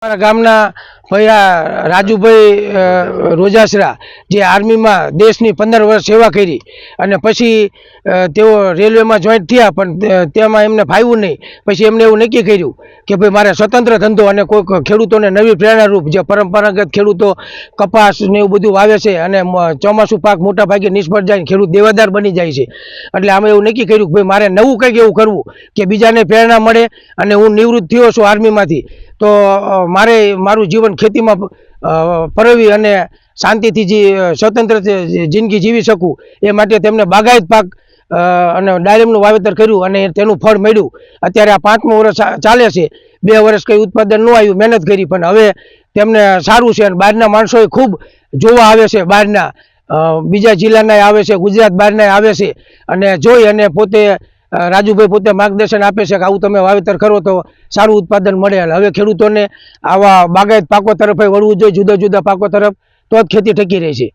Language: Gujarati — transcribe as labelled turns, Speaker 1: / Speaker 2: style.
Speaker 1: અમારા ગામના ભાઈ આ રાજુભાઈ રોજાસરા જે આર્મીમાં દેશની 15 વર્ષ સેવા કરી અને પછી તેઓ રેલવેમાં જોઈન્ટ થયા, પણ તેમાં એમને ફાવ્યું નહીં. પછી એમને એવું નક્કી કર્યું કે ભાઈ મારે સ્વતંત્ર ધંધો અને કોઈક ખેડૂતોને નવી પ્રેરણારૂપ, જે પરંપરાગત ખેડૂતો કપાસ ને એવું બધું વાવે છે અને ચોમાસું પાક મોટા ભાગે નિષ્ફળ જાય, ખેડૂત દેવાદાર બની જાય છે. એટલે આમે એવું નક્કી કર્યું કે ભાઈ મારે નવું કંઈક એવું કરવું કે બીજાને પ્રેરણા મળે. અને હું નિવૃત્ત થયો છું આર્મીમાંથી, તો મારે મારું જીવન ખેતીમાં પરવી અને શાંતિથી જે સ્વતંત્ર જિંદગી જીવી શકું એ માટે તેમને બાગાયત પાક અને ડાળિંબનું વાવેતર કર્યું અને તેનું ફળ મળ્યું. અત્યારે આ 5મું વર્ષ ચાલે છે. 2 વર્ષ કંઈ ઉત્પાદન ન આવ્યું, મહેનત કરી, પણ હવે તેમને સારું છે. અને બહારના માણસોએ ખૂબ જોવા આવે છે, બહારના બીજા જિલ્લાના આવે છે, ગુજરાત બહારના આવે છે અને જોઈ અને પોતે રાજુભાઈ પોતે માર્ગદર્શન આપે છે કે આવું તમે વાવેતર કરો તો સારું ઉત્પાદન મળે. હવે ખેડૂતોને આવા બાગાયત પાકો તરફ વળવું જોઈએ, જુદા જુદા પાકો તરફ, તો જ ખેતી ટકી રહે છે.